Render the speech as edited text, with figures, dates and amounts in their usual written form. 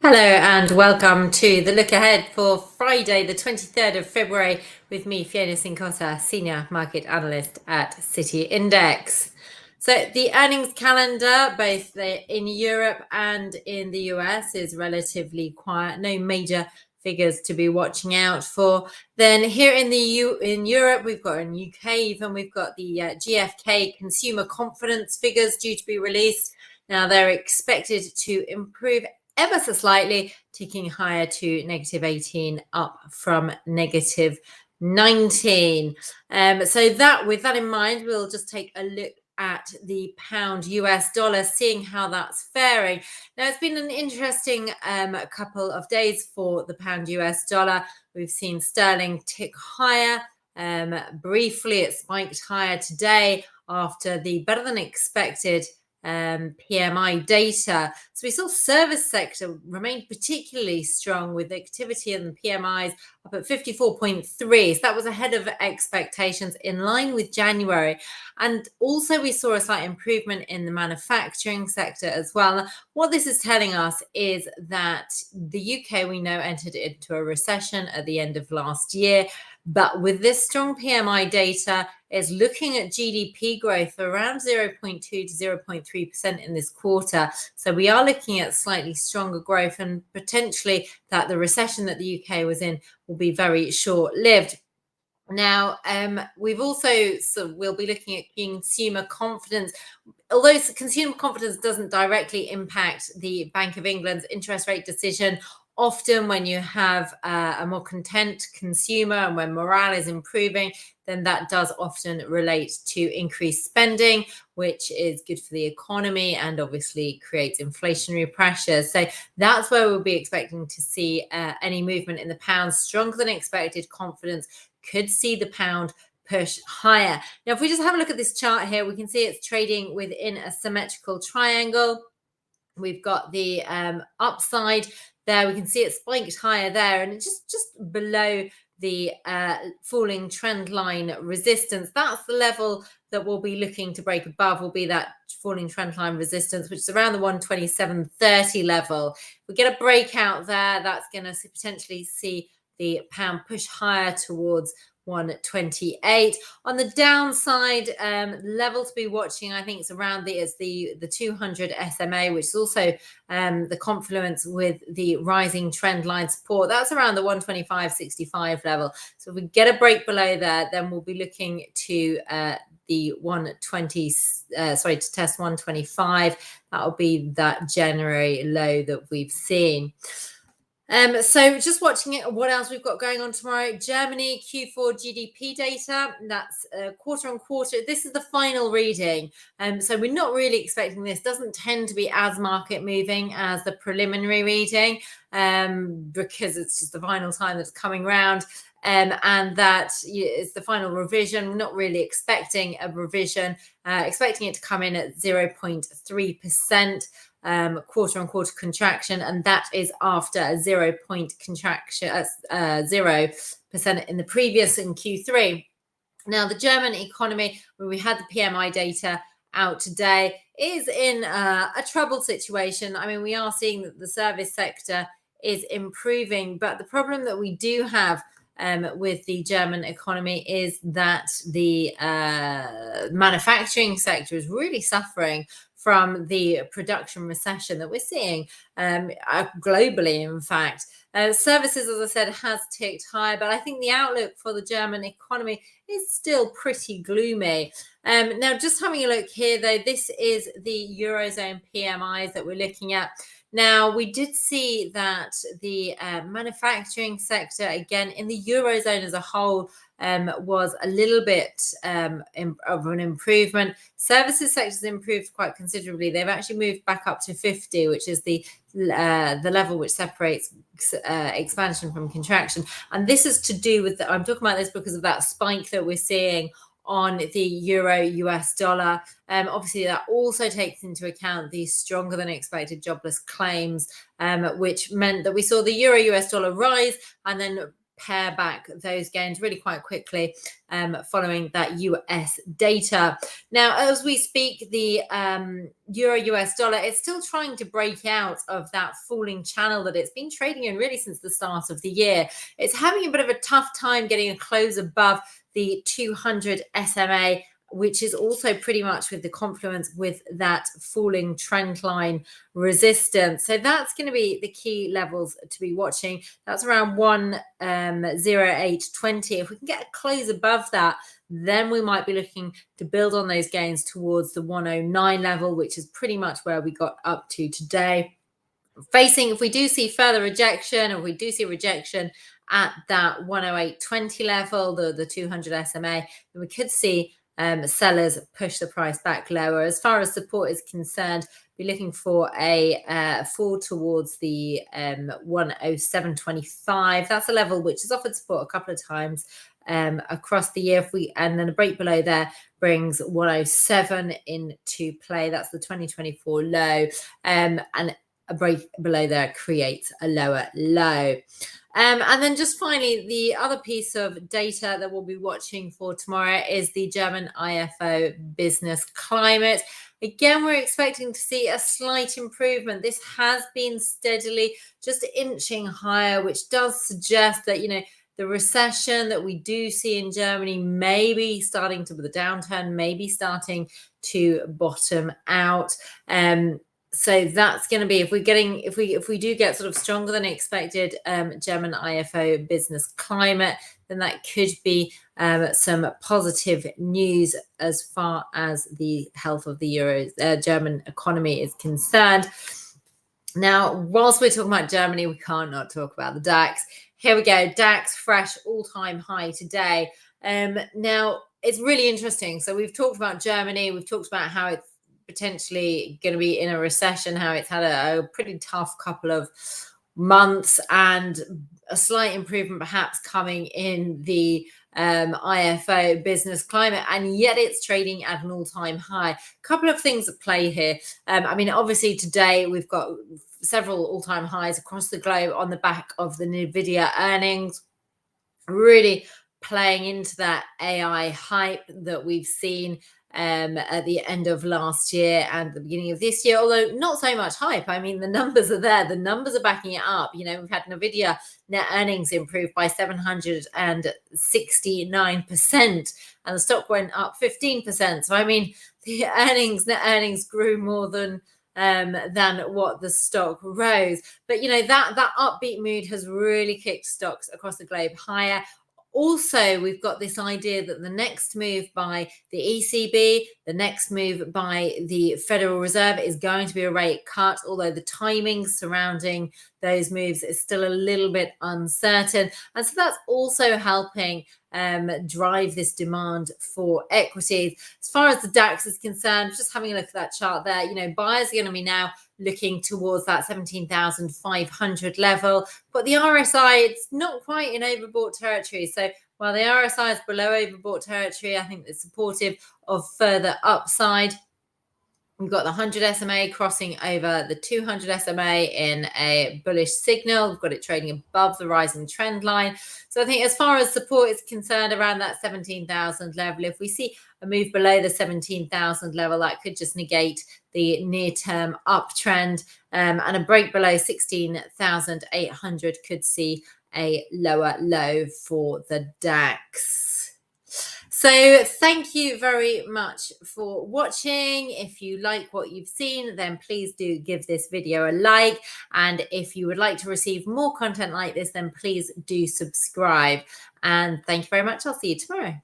Hello and welcome to the look ahead for Friday, the 23rd of February, with me, Fiona Cincotta, Senior Market Analyst at City Index. So the earnings calendar, both in Europe and in the US, is relatively quiet. No major figures to be watching out for. Then here in Europe, we've got in UK even, we've got the GfK consumer confidence figures due to be released. Now they're expected to improve ever so slightly, ticking higher to -18, up from -19. So with that in mind, we'll just take a look at the pound US dollar, seeing how that's faring. Now, it's been an interesting couple of days for the pound US dollar. We've seen sterling tick higher. Briefly, it spiked higher today after the better than expected PMI data. So we saw service sector remain particularly strong, with activity in the PMIs up at 54.3. So that was ahead of expectations, in line with January. And also we saw a slight improvement in the manufacturing sector as well. What this is telling us is that the UK, we know, entered into a recession at the end of last year. But with this strong PMI data, is looking at GDP growth around 0.2 to 0.3% in this quarter. So we are looking at slightly stronger growth, and potentially that the recession that the UK was in will be very short-lived. Now, we'll be looking at consumer confidence. Although consumer confidence doesn't directly impact the Bank of England's interest rate decision, often when you have a more content consumer and when morale is improving, then that does often relate to increased spending, which is good for the economy and obviously creates inflationary pressures. So that's where we'll be expecting to see any movement in the pound. Stronger than expected confidence could see the pound push higher. Now, if we just have a look at this chart here, we can see it's trading within a symmetrical triangle. We've got the upside there. We can see it spiked higher there, and it's just below the falling trend line resistance. That's the level that we'll be looking to break above, will be that falling trend line resistance, which is around the 127.30 level. If we get a breakout there, that's going to potentially see the pound push higher towards 128. On the downside, level to be watching, I think, is around the 200 SMA, which is also the confluence with the rising trend line support. That's around the 125.65 level. So if we get a break below there, then we'll be looking to the 120, to test 125. That'll be that January low that we've seen. So just watching it, what else we've got going on tomorrow. Germany Q4 GDP data, that's quarter on quarter. This is the final reading. So we're not really expecting this. Doesn't tend to be as market moving as the preliminary reading, because it's just the final time that's coming round. And that is the final revision. We're not really expecting a revision, expecting it to come in at 0.3%. Quarter on quarter contraction, and that is after a 0% contraction, 0% in the previous in Q3. Now, the German economy, when we had the PMI data out today, is in a troubled situation. I mean, we are seeing that the service sector is improving, but the problem that we do have with the German economy is that the manufacturing sector is really suffering from the production recession that we're seeing globally, in fact. Services, as I said, has ticked higher, but I think the outlook for the German economy is still pretty gloomy. Now, just having a look here, though, this is the Eurozone PMIs that we're looking at. Now, we did see that the manufacturing sector, again, in the Eurozone as a whole, was a little bit of an improvement. Services sectors improved quite considerably. They've actually moved back up to 50, which is the level which separates expansion from contraction. And this is to do with, I'm talking about this because of that spike that we're seeing on the euro US dollar. Obviously, that also takes into account the stronger than expected jobless claims, which meant that we saw the euro US dollar rise and then pare back those gains really quite quickly following that US data. Now, as we speak, the euro US dollar, it's still trying to break out of that falling channel that it's been trading in really since the start of the year. It's having a bit of a tough time getting a close above the 200 SMA, which is also pretty much with the confluence with that falling trend line resistance. So that's going to be the key levels to be watching. That's around 108.20. If we can get a close above that, then we might be looking to build on those gains towards the 109 level, which is pretty much where we got up to today. If we do see further rejection, or we do see rejection at that 108.20 level, the 200 SMA, then we could see sellers push the price back lower. As far as support is concerned, be looking for a fall towards the 107.25. That's a level which has offered support a couple of times across the year. And then a break below there brings 107 into play. That's the 2024 low, and a break below there creates a lower low. And then just finally, the other piece of data that we'll be watching for tomorrow is the German IFO business climate. Again, we're expecting to see a slight improvement. This has been steadily just inching higher, which does suggest that, the recession that we do see in Germany may be starting to, the downturn may be starting to bottom out. So that's going to be, if we do get sort of stronger than expected German IFO business climate, then that could be some positive news as far as the health of the German economy is concerned. Now, whilst we're talking about Germany, we can't not talk about the DAX. Here we go, DAX fresh all-time high today. Now, it's really interesting. So we've talked about Germany. We've talked about how it's potentially going to be in a recession, how it's had a pretty tough couple of months, and a slight improvement perhaps coming in the IFO business climate, and yet it's trading at an all-time high. A couple of things at play here. Obviously today we've got several all-time highs across the globe on the back of the Nvidia earnings, really playing into that AI hype that we've seen at the end of last year and the beginning of this year, although not so much hype. The numbers are there. The numbers are backing it up. We've had Nvidia net earnings improved by 769%, and the stock went up 15%. So, the net earnings grew more than what the stock rose. But, that upbeat mood has really kicked stocks across the globe higher. Also, we've got this idea that the next move by the ECB, the next move by the Federal Reserve is going to be a rate cut, although the timing surrounding those moves is still a little bit uncertain. And so that's also helping drive this demand for equities. As far as the DAX is concerned, just having a look at that chart there, buyers are going to be now looking towards that 17,500 level. But the RSI, it's not quite in overbought territory. So while the RSI is below overbought territory, I think it's supportive of further upside. We've got the 100 SMA crossing over the 200 SMA in a bullish signal. We've got it trading above the rising trend line. So I think as far as support is concerned, around that 17,000 level, if we see a move below the 17,000 level, that could just negate the near-term uptrend. And a break below 16,800 could see a lower low for the DAX. So thank you very much for watching. If you like what you've seen, then please do give this video a like. And if you would like to receive more content like this, then please do subscribe. And thank you very much. I'll see you tomorrow.